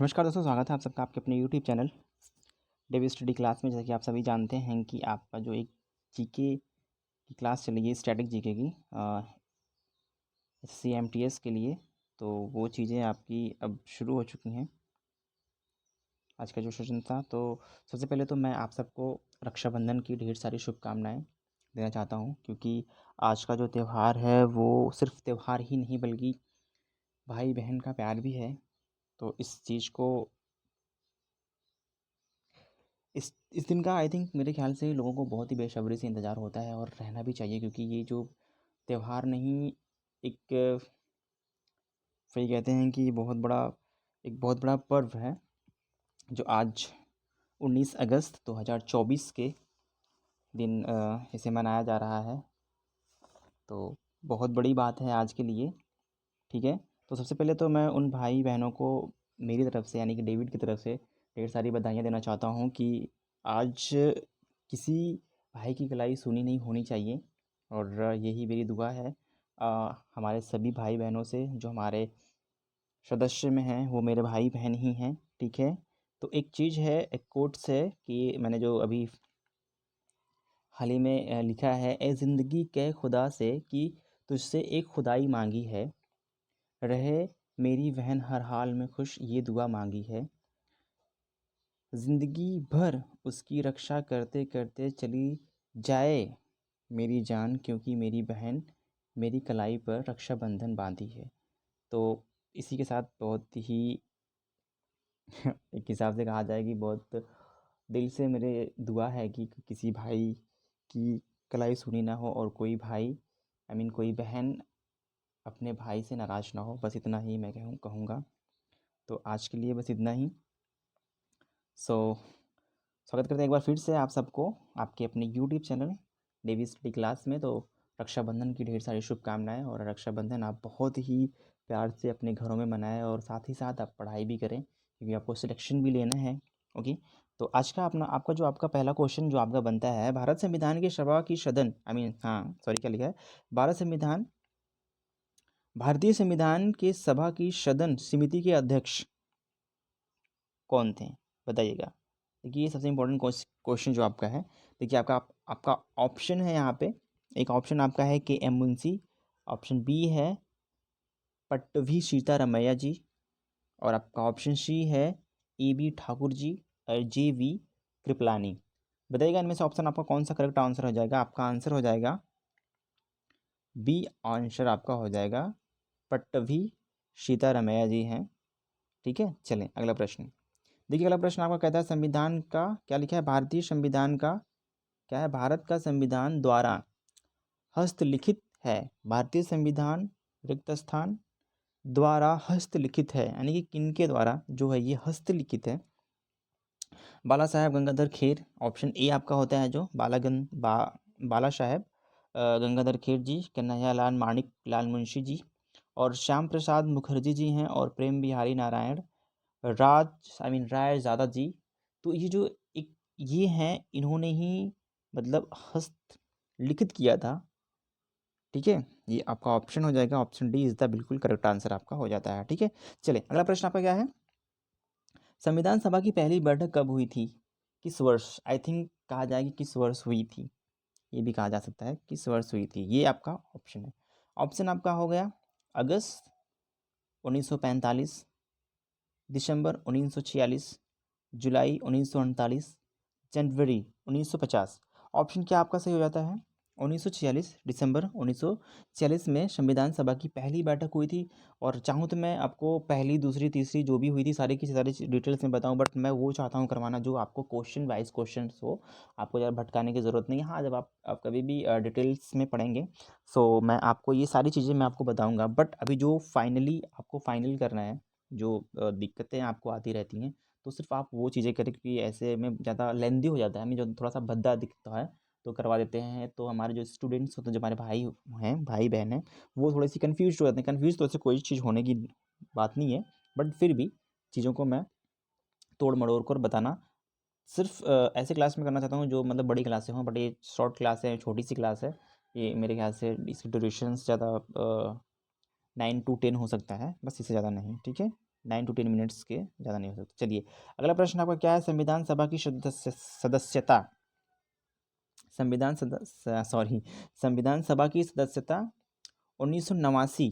नमस्कार दोस्तों, स्वागत है आप सबका आपके अपने यूट्यूब चैनल डेवी स्टडी क्लास में। जैसा कि आप सभी जानते हैं कि आपका जो एक जीके की क्लास चल रही है, स्टैटिक जीके की CMTS के लिए, तो वो चीज़ें आपकी अब शुरू हो चुकी हैं। आज का जो सेशन था, तो सबसे पहले तो मैं आप सबको रक्षाबंधन की ढेर सारी शुभकामनाएं देना चाहता हूं, क्योंकि आज का जो त्यौहार है वो सिर्फ त्यौहार ही नहीं बल्कि भाई बहन का प्यार भी है। तो इस चीज़ को इस दिन का आई थिंक मेरे ख़्याल से लोगों को बहुत ही बेसब्री से इंतज़ार होता है, और रहना भी चाहिए, क्योंकि ये जो त्यौहार नहीं, एक वही कहते हैं कि बहुत बड़ा पर्व है, जो आज 19 अगस्त 2024 के दिन इसे मनाया जा रहा है। तो बहुत बड़ी बात है आज के लिए, ठीक है। तो सबसे पहले तो मैं उन भाई बहनों को मेरी तरफ से, यानी कि डेविड की तरफ से, ढेर सारी बधाइयाँ देना चाहता हूँ कि आज किसी भाई की कलाई सूनी नहीं होनी चाहिए। और यही मेरी दुआ है हमारे सभी भाई बहनों से, जो हमारे सदस्य में हैं वो मेरे भाई बहन ही हैं, ठीक है। तो एक चीज़ है, एक कोट्स है कि मैंने जो अभी हाल ही में लिखा है, ए ज़िंदगी कै खुदा से कि तुझसे एक खुदाई मांगी है, रहे मेरी बहन हर हाल में खुश, ये दुआ मांगी है। ज़िंदगी भर उसकी रक्षा करते करते चली जाए मेरी जान, क्योंकि मेरी बहन मेरी कलाई पर रक्षाबंधन बांधी है। तो इसी के साथ बहुत ही एक हिसाब से कहा जाए कि बहुत दिल से मेरे दुआ है कि किसी भाई की कलाई सुनी ना हो, और कोई भाई कोई बहन अपने भाई से नाराज़ ना हो। बस इतना ही मैं कहूँगा। तो आज के लिए बस इतना ही। सो स्वागत करते हैं एक बार फिर से आप सबको आपके अपने यूट्यूब चैनल डेवी स्टडी क्लास में। तो रक्षाबंधन की ढेर सारी शुभकामनाएं, और रक्षाबंधन आप बहुत ही प्यार से अपने घरों में मनाएं, और साथ ही साथ आप पढ़ाई भी करें, क्योंकि आपको सिलेक्शन भी लेना है। ओके। तो आज का आपका पहला क्वेश्चन जो आपका बनता है, भारत संविधान के सभा की सदन क्या लिखा है, भारत संविधान भारतीय संविधान के सभा की सदन समिति के अध्यक्ष कौन थे, बताइएगा। देखिए, ये सबसे इम्पोर्टेंट क्वेश्चन जो आपका है। देखिए, आपका ऑप्शन है यहाँ पे। एक ऑप्शन आपका है KM मुंशी, ऑप्शन बी है पट्टभी सीतारमैया जी, और आपका ऑप्शन सी है AB ठाकुर जी और JV कृपलानी। बताइएगा, इनमें से ऑप्शन आपका कौन सा करेक्ट आंसर हो जाएगा। आपका आंसर हो जाएगा बी, आंसर आपका हो जाएगा पट्टभी सीतारमैया जी हैं, ठीक है। चलें अगला प्रश्न। देखिए, अगला प्रश्न आपका कहता है, संविधान का क्या लिखा है, भारतीय संविधान का क्या है, भारत का संविधान द्वारा हस्तलिखित है। भारतीय संविधान रिक्त स्थान द्वारा हस्तलिखित है, यानी कि किनके द्वारा जो है ये हस्तलिखित है। बाला साहेब गंगाधर खेर, ऑप्शन ए आपका होता है, जो बाला साहेब गंगाधर खेर जी, कन्हैया लाल माणिक लाल मुंशी जी, और श्याम प्रसाद मुखर्जी जी हैं, और प्रेम बिहारी नारायण राय ज़्यादा जी। तो ये जो एक ये हैं, इन्होंने ही मतलब हस्त लिखित किया था, ठीक है। ये आपका ऑप्शन हो जाएगा, ऑप्शन डी इज़ द बिल्कुल करेक्ट आंसर आपका हो जाता है, ठीक है। चलिए अगला प्रश्न आपका क्या है, संविधान सभा की पहली बैठक कब हुई थी, किस वर्ष। आई थिंक कहा जाए कि किस वर्ष हुई थी, ये भी कहा जा सकता है किस वर्ष हुई थी। ये आपका ऑप्शन है। ऑप्शन आपका हो गया अगस्त 1945, दिसंबर 1946, जुलाई 1948, जनवरी 1950। ऑप्शन क्या आपका सही हो जाता है, 1946, दिसंबर 1946 में संविधान सभा की पहली बैठक हुई थी। और चाहूँ तो मैं आपको पहली, दूसरी, तीसरी जो भी हुई थी सारी की सारी डिटेल्स में बताऊं, बट मैं वो चाहता हूं करवाना जो आपको क्वेश्चन वाइज क्वेश्चन हो, आपको ज़्यादा भटकाने की ज़रूरत नहीं है। हाँ, जब आप कभी भी डिटेल्स में पढ़ेंगे, सो मैं आपको ये सारी चीज़ें मैं आपको बताऊँगा। बट अभी जो फाइनली आपको फाइनल करना है, जो दिक्कतें आपको आती रहती हैं, तो सिर्फ आप वो चीज़ें करें, क्योंकि ऐसे में ज़्यादा लेंदी हो जाता है, हमें जो थोड़ा सा भद्दा दिखता है तो करवा देते हैं। तो हमारे जो स्टूडेंट्स होते हैं, जो हमारे भाई हैं, भाई बहन हैं, वो थोड़ी सी कन्फ्यूज हो जाते हैं। कन्फ्यूज तो ऐसे कोई चीज़ होने की बात नहीं है, बट फिर भी चीज़ों को मैं तोड़ मड़ोड़ कर बताना सिर्फ ऐसे क्लास में करना चाहता हूँ जो मतलब बड़ी क्लासें हों। बट ये शॉर्ट क्लास है, छोटी सी क्लास है, ये मेरे ख्याल से इसकी ड्यूरेशन ज़्यादा 9 to 10 हो सकता है, बस इससे ज़्यादा नहीं, ठीक है। 9 to 10 मिनट्स के ज़्यादा नहीं हो सकते। चलिए अगला प्रश्न आपका क्या है, संविधान सभा की सदस्यता संविधान सभा की सदस्यता 1989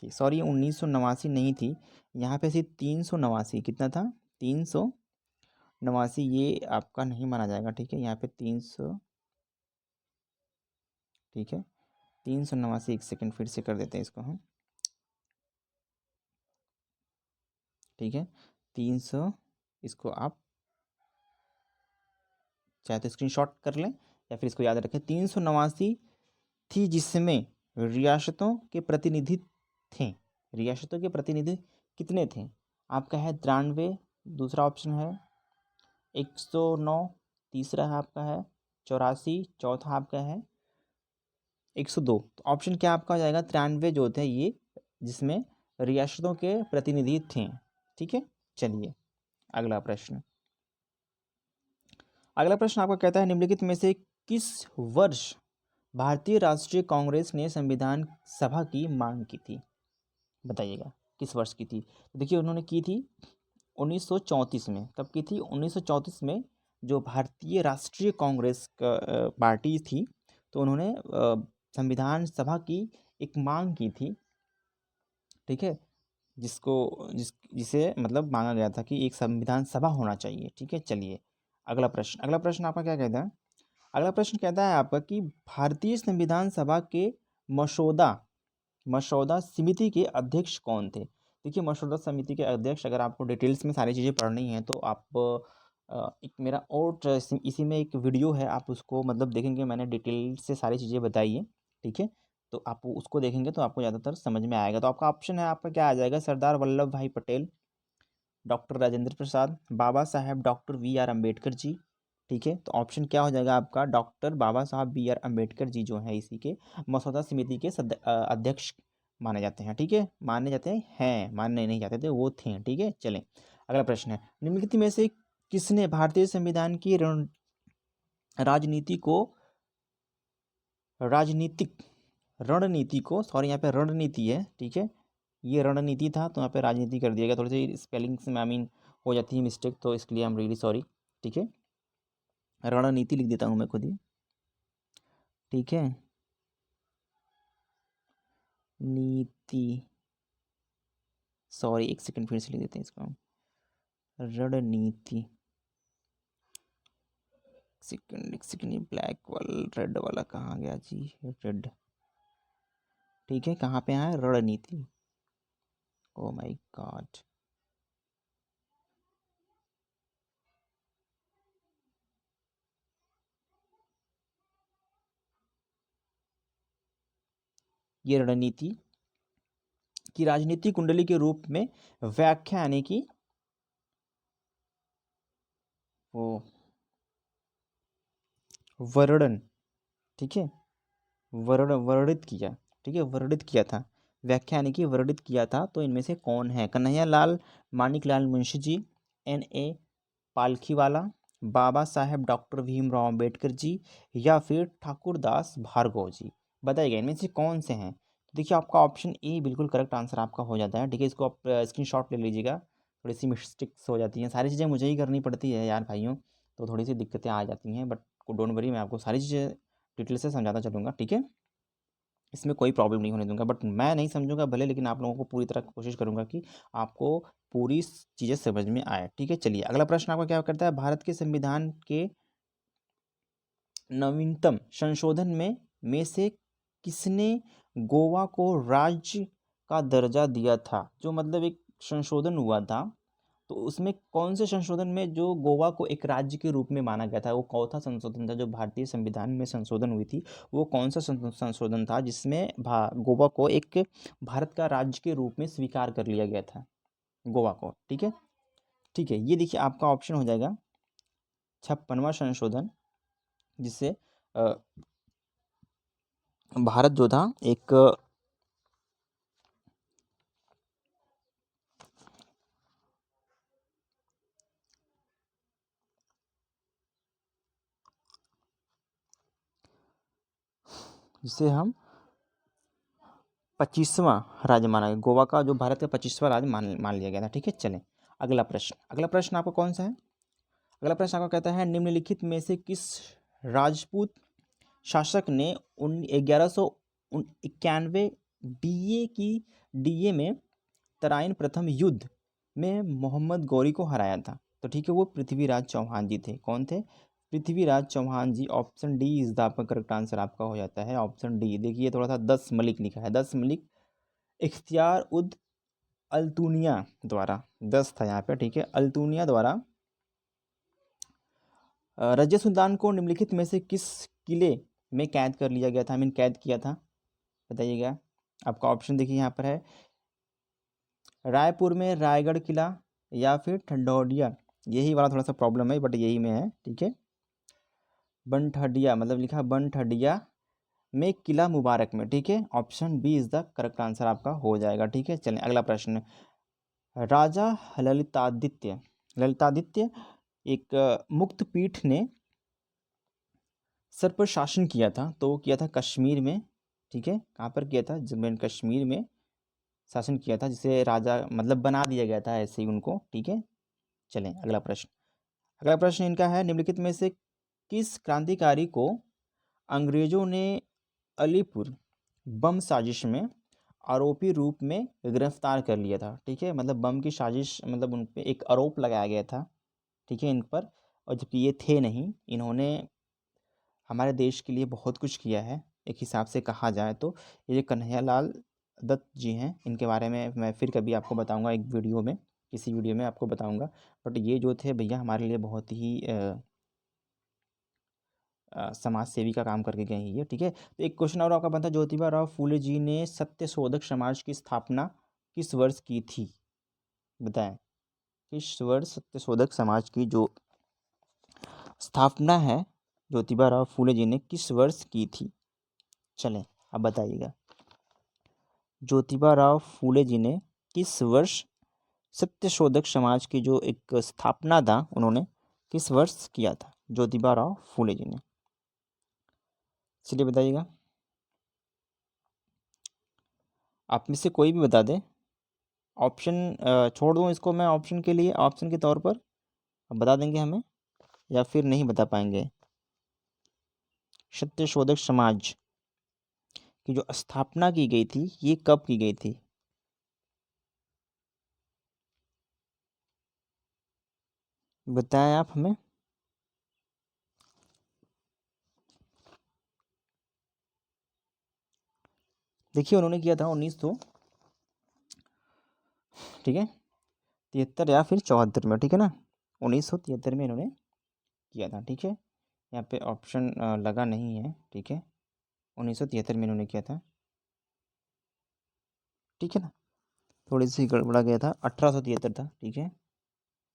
थी, सॉरी 1989 नहीं थी, यहाँ पे सिर्फ 389, कितना था 389, ये आपका नहीं माना जाएगा, ठीक है, यहाँ पे 300, ठीक है 389, एक सेकंड फिर से कर देते हैं इसको हम, ठीक है 300, इसको आप चाहे तो स्क्रीनशॉट कर लें या फिर इसको याद रखें, 389 थी, जिसमें रियासतों के प्रतिनिधि थे। रियासतों के प्रतिनिधि कितने थे, आपका है 93, दूसरा ऑप्शन है 109, तीसरा है आपका है 84, चौथा आपका है 102। तो ऑप्शन क्या आपका हो जाएगा, 93 जो थे ये, जिसमें रियासतों के प्रतिनिधि थे, ठीक है। चलिए अगला प्रश्न, अगला प्रश्न आपका कहता है, निम्नलिखित में से किस वर्ष भारतीय राष्ट्रीय कांग्रेस ने संविधान सभा की मांग की थी, बताइएगा किस वर्ष की थी। तो देखिए उन्होंने की थी 1934 में, कब की थी 1934 में, जो भारतीय राष्ट्रीय कांग्रेस पार्टी थी, तो उन्होंने संविधान सभा की एक मांग की थी, ठीक है, जिसे मतलब मांगा गया था कि एक संविधान सभा होना चाहिए, ठीक है। चलिए अगला प्रश्न, अगला प्रश्न आपका क्या कहता है, अगला प्रश्न कहता है आपका कि भारतीय संविधान सभा के मसौदा मसौदा समिति के अध्यक्ष कौन थे। देखिए मसौदा समिति के अध्यक्ष, अगर आपको डिटेल्स में सारी चीज़ें पढ़नी है तो आप एक मेरा और इसी में एक वीडियो है, आप उसको मतलब देखेंगे, मैंने डिटेल से सारी चीज़ें बताई है, ठीक है, तो आप उसको देखेंगे तो आपको ज़्यादातर समझ में आएगा। तो आपका ऑप्शन है, आपका क्या आ जाएगा, Sardar Vallabh Bhai Patel, doctor Rajendra Prasad, Baba Saheb doctor V R Ambedkar ji, ठीक है। तो ऑप्शन क्या हो जाएगा आपका, डॉक्टर बाबा साहब बी आर अम्बेडकर जी जो है इसी के मसौदा समिति के अध्यक्ष माने जाते हैं, ठीक है, माने जाते हैं, मानने नहीं जाते थे, वो थे, ठीक है। चलें अगला प्रश्न है, निम्नलिखित में से किसने भारतीय संविधान की राजनीति को राजनीतिक रणनीति को, सॉरी यहाँ पे रणनीति है, ठीक है, ये रणनीति था तो यहाँ पे राजनीति कर दिया गया, थोड़ी सी स्पेलिंग्स में हो जाती है मिस्टेक, तो इसके लिए आई एम रियली सॉरी, ठीक है, रणनीति लिख देता हूँ मैं खुद ही, ठीक है, नीति, सॉरी एक सेकंड फिर से लिख देते हैं इसको हम, रणनीति, एक सेकंड, ब्लैक वाला रेड वाला कहाँ गया जी, रेड, ठीक है, कहाँ पे आया रणनीति, ओ माय गॉड, ये रणनीति की राजनीति कुंडली के रूप में व्याख्या, यानी कि वो वर्णन, ठीक है, वर्णित किया, ठीक है, वर्णित किया था, व्याख्या यानी कि वर्णित किया था, तो इनमें से कौन है, कन्हैया लाल मानिकलाल मुंशी जी, N.A. पालखीवाला, बाबा साहेब डॉक्टर भीमराव अम्बेडकर जी, या फिर ठाकुरदास भार्गव जी, बताइएगा इनमें से कौन से हैं। तो देखिए आपका ऑप्शन ए बिल्कुल करेक्ट आंसर आपका हो जाता है, ठीक है, इसको आप स्क्रीनशॉट ले लीजिएगा, थोड़ी सी मिस्टेक्स हो जाती हैं, सारी चीज़ें मुझे ही करनी पड़ती है यार भाइयों, तो थोड़ी सी दिक्कतें आ जाती हैं, बट डोंट वरी, मैं आपको सारी चीज़ें डिटेल से समझाता चलूँगा, ठीक है, इसमें कोई प्रॉब्लम नहीं होने दूंगा, बट मैं नहीं समझूंगा भले, लेकिन आप लोगों को पूरी तरह कोशिश करूंगा कि आपको पूरी चीज़ें समझ में आए, ठीक है। चलिए अगला प्रश्न आपका क्या करता है, भारत के संविधान के नवीनतम संशोधन में से किसने गोवा को राज्य का दर्जा दिया था, जो मतलब एक संशोधन हुआ था, तो उसमें कौन से संशोधन में जो गोवा को एक राज्य के रूप में माना गया था, वो कौन सा संशोधन था, जो भारतीय संविधान में संशोधन हुई थी, वो कौन सा संशोधन था जिसमें गोवा को एक भारत का राज्य के रूप में स्वीकार कर लिया गया था, गोवा को, ठीक है, ठीक है, ये देखिए आपका ऑप्शन हो जाएगा 56वां संशोधन, जिससे भारत जो था एक जिसे हम 25वां राज्य माना गया, गोवा का जो भारत का 25वां राज्य मान लिया गया था। ठीक है, चलें अगला प्रश्न आपका कौन सा है? अगला प्रश्न आपका कहता है निम्नलिखित में से किस राजपूत शासक ने 1191 डीए में तराइन प्रथम युद्ध में मोहम्मद गौरी को हराया था? तो ठीक है, वो पृथ्वीराज चौहान जी थे। कौन थे? पृथ्वीराज चौहान जी। ऑप्शन डी इज द आपका करेक्ट आंसर आपका हो जाता है, ऑप्शन डी। देखिए थोड़ा सा 10 मलिक लिखा है, 10 मलिक इख्तियार उद अल्तुनिया द्वारा, 10 था यहाँ पे। ठीक है, अल्तुनिया द्वारा रजिया सुल्तान को निम्नलिखित में से किस किले में कैद कर लिया गया था, कैद किया था? बताइएगा। आपका ऑप्शन देखिए यहाँ पर है, रायपुर में रायगढ़ किला या फिर ठंडौडिया, यही वाला थोड़ा सा प्रॉब्लम है बट यही में है। ठीक है, बनठडिया मतलब लिखा बनठडिया में किला मुबारक में। ठीक है, option B is the correct answer आपका हो जाएगा। ठीक है, चलें अगला प्रश्न। राजा ललितादित्य एक मुक्त पीठ ने सर पर शासन किया था, तो किया था कश्मीर में। ठीक है, कहाँ पर किया था? जम्मू कश्मीर में शासन किया था, जिसे राजा मतलब बना दिया गया था ऐसे ही उनको। ठीक है, चलें अगला प्रश्न इनका है, निम्नलिखित में से किस क्रांतिकारी को अंग्रेजों ने अलीपुर बम साजिश में आरोपी रूप में गिरफ्तार कर लिया था? ठीक है, मतलब बम की साजिश, मतलब उन पे एक आरोप लगाया गया था। ठीक है, इन पर, और जबकि ये थे नहीं। इन्होंने हमारे देश के लिए बहुत कुछ किया है एक हिसाब से कहा जाए तो। ये जो कन्हैयालाल दत्त जी हैं, इनके बारे में मैं फिर कभी आपको बताऊंगा एक वीडियो में, किसी वीडियो में आपको बताऊंगा। बट ये जो थे भैया हमारे लिए बहुत ही समाज सेवी का काम करके गए हैं ये। ठीक है, तो एक क्वेश्चन और आपका बनता है, ज्योतिबा राव फूले जी ने सत्यशोधक समाज की स्थापना किस वर्ष की थी? बताएं, किस वर्ष सत्यशोधक समाज की जो स्थापना है ज्योतिबा राव फूले जी ने किस वर्ष की थी? चलें अब बताइएगा, ज्योतिबा राव फूले जी ने किस वर्ष सत्यशोधक समाज की जो एक स्थापना था उन्होंने किस वर्ष किया था ज्योतिबा राव फूले जी ने? चलिए बताइएगा, आप में से कोई भी बता दे। ऑप्शन छोड़ दूँ इसको मैं ऑप्शन के लिए, ऑप्शन के तौर पर अब बता देंगे हमें, या फिर नहीं बता पाएंगे? सत्यशोधक समाज की जो स्थापना की गई थी ये कब की गई थी? बताएं आप हमें। देखिए उन्होंने किया था 1900, ठीक है, 73 या फिर 74 में। ठीक है ना, 1973 में इन्होंने किया था। ठीक है, यहाँ पे ऑप्शन लगा नहीं है। ठीक है, 1973 में इन्होंने किया था। ठीक है ना, थोड़ी सी गड़बड़ा गया था, 1873 था। ठीक है,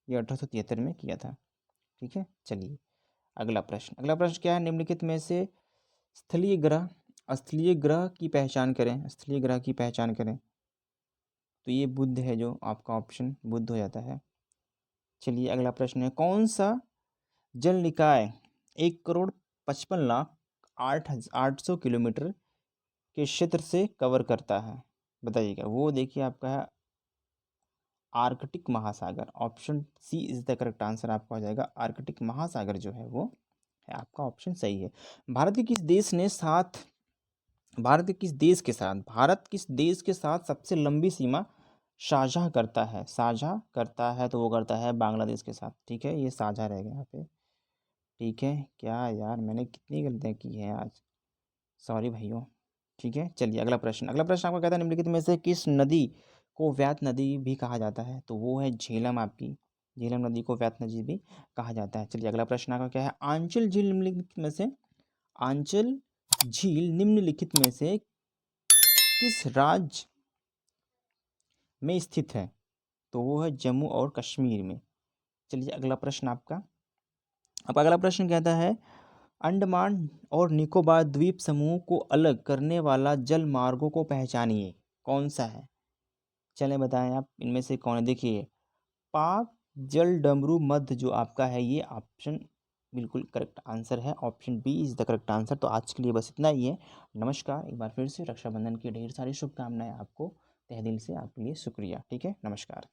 ये 1873 में किया था। ठीक है, चलिए अगला प्रश्न क्या है, निम्नलिखित में से स्थलीय ग्रह की पहचान करें। स्थलीय ग्रह की पहचान करें, तो ये बुध है, जो आपका ऑप्शन बुध हो जाता है। चलिए अगला प्रश्न है, कौन सा जल निकाय 1,55,08,800 किलोमीटर के क्षेत्र से कवर करता है? बताइएगा। वो देखिए आपका है आर्कटिक महासागर। Option C is the correct answer आपका हो जाएगा। आर्कटिक महासागर जो है वो है आपका ऑप्शन सही है। भारत के किस देश ने साथ भारत किस देश के साथ सबसे लंबी सीमा साझा करता है? तो वो करता है बांग्लादेश के साथ। ठीक है, ये साझा रहेगा यहाँ पे। ठीक है, क्या यार मैंने कितनी गलतियाँ की हैं आज, सॉरी भाइयों। ठीक है, चलिए अगला प्रश्न आपका कहता है, निम्नलिखित में से किस नदी को व्यात नदी भी कहा जाता है? तो वो है झेलम। आपकी झेलम नदी को व्यात नदी भी कहा जाता है। चलिए अगला प्रश्न आपका क्या है, आंचल झील निम्नलिखित में से किस राज्य में स्थित है? तो वो है जम्मू और कश्मीर में। चलिए अगला प्रश्न आपका, अब अगला प्रश्न कहता है, अंडमान और निकोबार द्वीप समूह को अलग करने वाला जल मार्गों को पहचानिए, कौन सा है? चलें बताएं आप, इनमें से कौन है? देखिए, पाक जल डमरू मध्य जो आपका है ये ऑप्शन बिल्कुल करेक्ट आंसर है, option B is the correct answer. तो आज के लिए बस इतना ही है। नमस्कार, एक बार फिर से रक्षाबंधन की ढेर सारी शुभकामनाएँ आपको, तहे दिल से आपके लिए शुक्रिया। ठीक है, नमस्कार।